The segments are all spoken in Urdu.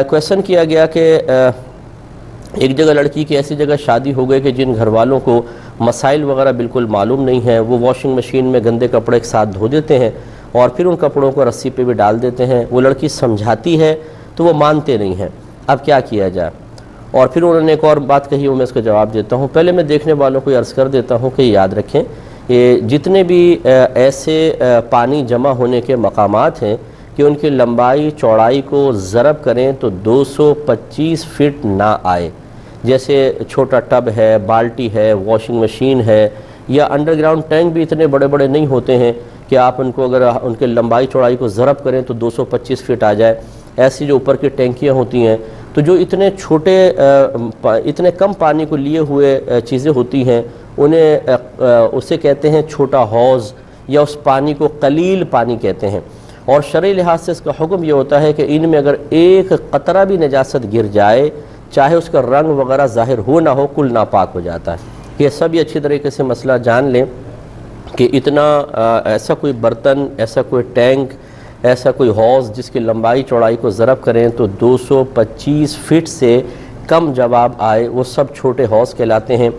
کویسچن کیا گیا کہ ایک جگہ لڑکی کی ایسی جگہ شادی ہو گئی کہ جن گھر والوں کو مسائل وغیرہ بالکل معلوم نہیں ہیں، وہ واشنگ مشین میں گندے کپڑے ایک ساتھ دھو دیتے ہیں اور پھر ان کپڑوں کو رسی پہ بھی ڈال دیتے ہیں۔ وہ لڑکی سمجھاتی ہے تو وہ مانتے نہیں ہیں، اب کیا کیا جائے؟ اور پھر انہوں نے ایک اور بات کہی، میں اس کا جواب دیتا ہوں۔ پہلے میں دیکھنے والوں کو یہ عرض کر دیتا ہوں کہ یاد رکھیں کہ جتنے بھی ایسے پانی جمع ہونے کے مقامات ہیں کہ ان کی لمبائی چوڑائی کو ضرب کریں تو 225 فٹ نہ آئے، جیسے چھوٹا ٹب ہے، بالٹی ہے، واشنگ مشین ہے، یا انڈر گراؤنڈ ٹینک بھی اتنے بڑے بڑے نہیں ہوتے ہیں کہ آپ ان کو اگر ان کے لمبائی چوڑائی کو ضرب کریں تو 225 فٹ آ جائے۔ ایسی جو اوپر کی ٹینکیاں ہوتی ہیں تو جو اتنے چھوٹے اتنے کم پانی کو لیے ہوئے چیزیں ہوتی ہیں انہیں اسے کہتے ہیں چھوٹا حوض، یا اس پانی کو قلیل پانی کہتے ہیں۔ اور شرعی لحاظ سے اس کا حکم یہ ہوتا ہے کہ ان میں اگر ایک قطرہ بھی نجاست گر جائے، چاہے اس کا رنگ وغیرہ ظاہر ہو نہ ہو، کل ناپاک ہو جاتا ہے۔ یہ سب یہ اچھی طریقے سے مسئلہ جان لیں کہ اتنا ایسا کوئی برتن، ایسا کوئی ٹینک، ایسا کوئی حوض جس کی لمبائی چوڑائی کو ضرب کریں تو 225 فٹ سے کم جواب آئے، وہ سب چھوٹے حوض کہلاتے ہیں۔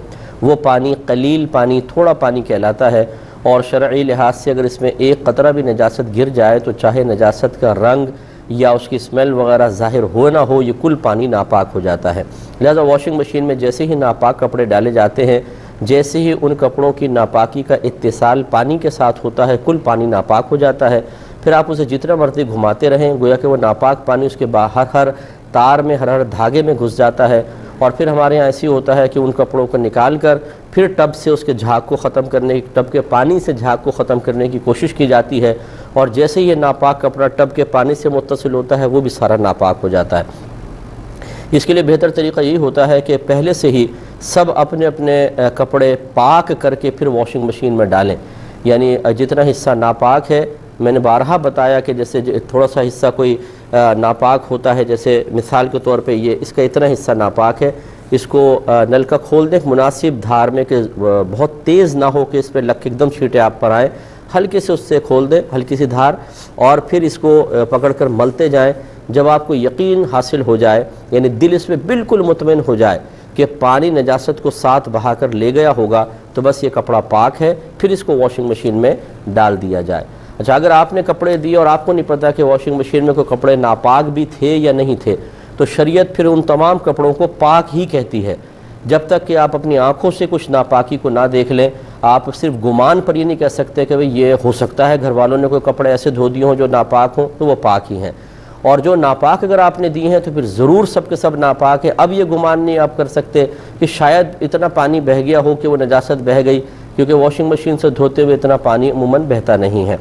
وہ پانی قلیل پانی، تھوڑا پانی کہلاتا ہے، اور شرعی لحاظ سے اگر اس میں ایک قطرہ بھی نجاست گر جائے تو چاہے نجاست کا رنگ یا اس کی اسمیل وغیرہ ظاہر ہو نہ ہو، یہ کل پانی ناپاک ہو جاتا ہے۔ لہذا واشنگ مشین میں جیسے ہی ناپاک کپڑے ڈالے جاتے ہیں، جیسے ہی ان کپڑوں کی ناپاکی کا اتصال پانی کے ساتھ ہوتا ہے، کل پانی ناپاک ہو جاتا ہے۔ پھر آپ اسے جتنا مرضی گھماتے رہیں، گویا کہ وہ ناپاک پانی اس کے باہر ہر تار میں، ہر دھاگے میں گھس جاتا ہے۔ اور پھر ہمارے یہاں ایسی ہوتا ہے کہ ان کپڑوں کو نکال کر پھر ٹب سے اس کے جھاگ کو ختم کرنے، ٹب کے پانی سے جھاگ کو ختم کرنے کی کوشش کی جاتی ہے، اور جیسے ہی یہ ناپاک کپڑا ٹب کے پانی سے متصل ہوتا ہے وہ بھی سارا ناپاک ہو جاتا ہے۔ اس کے لیے بہتر طریقہ یہی ہوتا ہے کہ پہلے سے ہی سب اپنے اپنے کپڑے پاک کر کے پھر واشنگ مشین میں ڈالیں۔ یعنی جتنا حصہ ناپاک ہے، میں نے بارہا بتایا کہ جیسے تھوڑا سا حصہ کوئی ناپاک ہوتا ہے، جیسے مثال کے طور پہ یہ اس کا اتنا حصہ ناپاک ہے، اس کو نل کا کھول دیں مناسب دھار میں کہ بہت تیز نہ ہو کہ اس پہ لگ ایک دم چھینٹے آپ پر آئیں، ہلکے سے اس سے کھول دیں، ہلکی سی دھار، اور پھر اس کو پکڑ کر ملتے جائیں۔ جب آپ کو یقین حاصل ہو جائے، یعنی دل اس میں بالکل مطمئن ہو جائے کہ پانی نجاست کو ساتھ بہا کر لے گیا ہوگا، تو بس یہ کپڑا پاک ہے، پھر اس کو واشنگ مشین میں ڈال دیا جائے۔ اچھا، اگر آپ نے کپڑے دیے اور آپ کو نہیں پتا کہ واشنگ مشین میں کوئی کپڑے ناپاک بھی تھے یا نہیں تھے، تو شریعت پھر ان تمام کپڑوں کو پاک ہی کہتی ہے، جب تک کہ آپ اپنی آنکھوں سے کچھ ناپاکی کو نہ دیکھ لیں۔ آپ صرف گمان پر یہ نہیں کہہ سکتے کہ یہ ہو سکتا ہے گھر والوں نے کوئی کپڑے ایسے دھو دیے ہوں جو ناپاک ہوں، تو وہ پاک ہی ہیں۔ اور جو ناپاک اگر آپ نے دی ہیں تو پھر ضرور سب کے سب ناپاک ہے۔ اب یہ گمان نہیں آپ کر سکتے کہ شاید اتنا پانی بہہ گیا ہو کہ وہ نجاست بہہ گئی، کیونکہ واشنگ مشین سے دھوتے ہوئے اتنا پانی عموماً بہتا نہیں ہے۔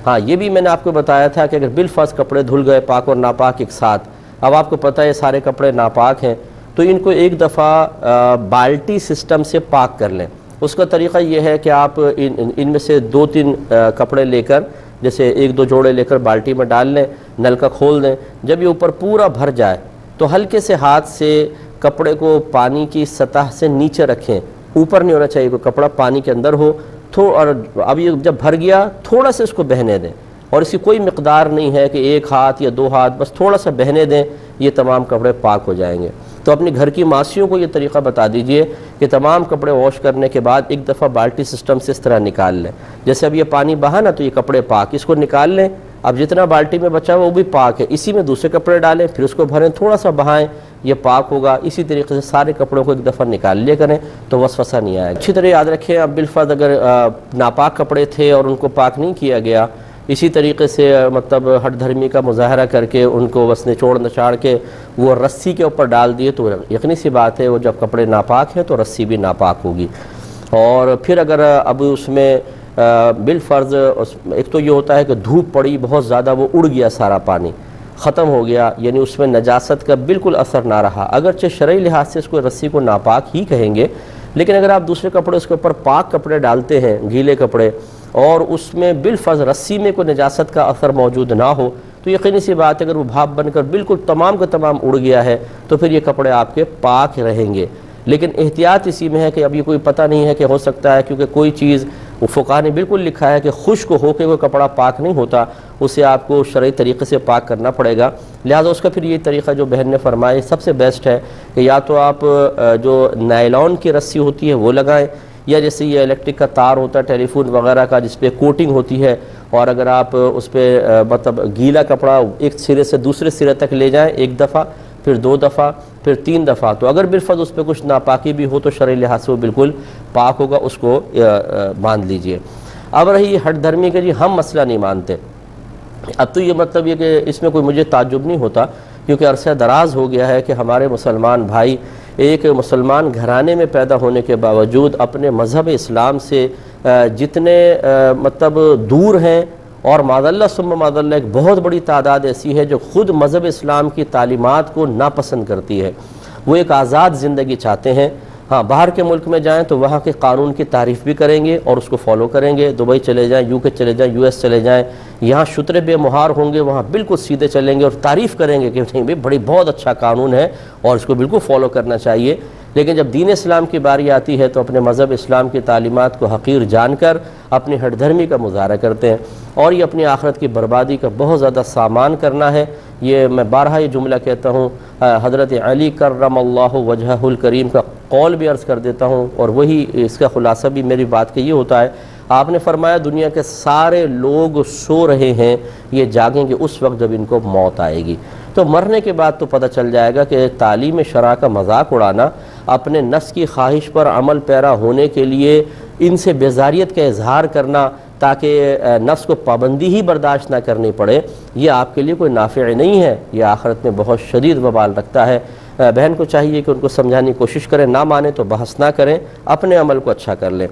ہاں، یہ بھی میں نے آپ کو بتایا تھا کہ اگر بالفرض کپڑے دھل گئے پاک اور ناپاک ایک ساتھ، اب آپ کو پتہ ہے یہ سارے کپڑے ناپاک ہیں، تو ان کو ایک دفعہ بالٹی سسٹم سے پاک کر لیں۔ اس کا طریقہ یہ ہے کہ آپ ان میں سے 2-3 کپڑے لے کر، جیسے 1-2 جوڑے لے کر بالٹی میں ڈال لیں، نل کا کھول دیں۔ جب یہ اوپر پورا بھر جائے تو ہلکے سے ہاتھ سے کپڑے کو پانی کی سطح سے نیچے رکھیں، اوپر نہیں ہونا چاہیے، کوئی کپڑا پانی کے اندر ہو۔ اور اب یہ جب بھر گیا تھوڑا سا اس کو بہنے دیں، اور اس کی کوئی مقدار نہیں ہے کہ 1 ہاتھ یا 2 ہاتھ، بس تھوڑا سا بہنے دیں، یہ تمام کپڑے پاک ہو جائیں گے۔ تو اپنے گھر کی ماسیوں کو یہ طریقہ بتا دیجئے کہ تمام کپڑے واش کرنے کے بعد ایک دفعہ بالٹی سسٹم سے اس طرح نکال لیں، جیسے اب یہ پانی بہا نا تو یہ کپڑے پاک، اس کو نکال لیں۔ اب جتنا بالٹی میں بچا وہ بھی پاک ہے، اسی میں دوسرے کپڑے ڈالیں، پھر اس کو بھریں، تھوڑا سا بہائیں، یہ پاک ہوگا۔ اسی طریقے سے سارے کپڑوں کو ایک دفعہ نکال لیا کریں تو وسوسہ نہیں آئے گا۔ اچھی طرح یاد رکھیں، اب بالفرض اگر ناپاک کپڑے تھے اور ان کو پاک نہیں کیا گیا، اسی طریقے سے مطلب ہٹ دھرمی کا مظاہرہ کر کے ان کو بس نچوڑ نچاڑ کے وہ رسی کے اوپر ڈال دیے، تو یقینی سی بات ہے وہ جب کپڑے ناپاک ہیں تو رسی بھی ناپاک ہوگی۔ اور پھر اگر اب اس میں بالفرض ایک تو یہ ہوتا ہے کہ دھوپ پڑی بہت زیادہ، وہ اڑ گیا سارا پانی، ختم ہو گیا، یعنی اس میں نجاست کا بالکل اثر نہ رہا، اگرچہ شرعی لحاظ سے اس کو رسی کو ناپاک ہی کہیں گے، لیکن اگر آپ دوسرے کپڑے اس کے اوپر پاک کپڑے ڈالتے ہیں، گیلے کپڑے، اور اس میں بالفرض رسی میں کوئی نجاست کا اثر موجود نہ ہو، تو یقینی سی بات ہے اگر وہ بھاپ بن کر بالکل تمام کا تمام اڑ گیا ہے تو پھر یہ کپڑے آپ کے پاک رہیں گے۔ لیکن احتیاط اسی میں ہے کہ اب یہ کوئی پتہ نہیں ہے کہ ہو سکتا ہے کیونکہ کوئی چیز وہ فقہ نے بالکل لکھا ہے کہ خشک ہو کے وہ کپڑا پاک نہیں ہوتا، اسے آپ کو شرعی طریقے سے پاک کرنا پڑے گا۔ لہٰذا اس کا پھر یہ طریقہ جو بہن نے فرمایا سب سے بیسٹ ہے کہ یا تو آپ جو نائلون کی رسی ہوتی ہے وہ لگائیں، یا جیسے یہ الیکٹرک کا تار ہوتا ہے ٹیلی فون وغیرہ کا جس پہ کوٹنگ ہوتی ہے، اور اگر آپ اس پہ مطلب گیلا کپڑا ایک سرے سے دوسرے سرے تک لے جائیں، ایک دفعہ، پھر 2 دفعہ، پھر 3 دفعہ، تو اگر بالفرض اس پہ کچھ ناپاکی بھی ہو تو شرعی لحاظ سے وہ بالکل پاک ہوگا، اس کو باندھ لیجئے۔ اب رہی ہٹ دھرمی کے جی ہم مسئلہ نہیں مانتے، اب تو یہ مطلب یہ کہ اس میں کوئی مجھے تعجب نہیں ہوتا، کیونکہ عرصہ دراز ہو گیا ہے کہ ہمارے مسلمان بھائی ایک مسلمان گھرانے میں پیدا ہونے کے باوجود اپنے مذہب اسلام سے جتنے مطلب دور ہیں، اور معذاللہ ثم معذاللہ ایک بہت بڑی تعداد ایسی ہے جو خود مذہب اسلام کی تعلیمات کو ناپسند کرتی ہے، وہ ایک آزاد زندگی چاہتے ہیں۔ ہاں باہر کے ملک میں جائیں تو وہاں کے قانون کی تعریف بھی کریں گے اور اس کو فالو کریں گے، دبئی چلے جائیں، UK چلے جائیں، US چلے جائیں، یہاں شترے بے مہار ہوں گے، وہاں بالکل سیدھے چلیں گے اور تعریف کریں گے کہ نہیں بھائی بہت اچھا قانون ہے اور اس کو بالکل فالو کرنا چاہیے۔ لیکن جب دین اسلام کی باری آتی ہے تو اپنے مذہب اسلام کی تعلیمات کو حقیر جان کر اپنی ہٹ دھرمی کا مظاہرہ کرتے ہیں، اور یہ اپنی آخرت کی بربادی کا بہت زیادہ سامان کرنا ہے۔ یہ میں بارہا یہ جملہ کہتا ہوں، حضرت علی کرم اللہ وجہہ الکریم کا قول بھی عرض کر دیتا ہوں، اور وہی اس کا خلاصہ بھی میری بات کا یہ ہوتا ہے۔ آپ نے فرمایا دنیا کے سارے لوگ سو رہے ہیں، یہ جاگیں گے اس وقت جب ان کو موت آئے گی۔ تو مرنے کے بعد تو پتہ چل جائے گا کہ تعلیم شرع کا مذاق اڑانا، اپنے نفس کی خواہش پر عمل پیرا ہونے کے لیے ان سے بیزاریت کا اظہار کرنا تاکہ نفس کو پابندی ہی برداشت نہ کرنی پڑے، یہ آپ کے لیے کوئی نافع نہیں ہے، یہ آخرت میں بہت شدید وبال رکھتا ہے۔ بہن کو چاہیے کہ ان کو سمجھانے کی کوشش کریں، نہ مانے تو بحث نہ کریں، اپنے عمل کو اچھا کر لیں۔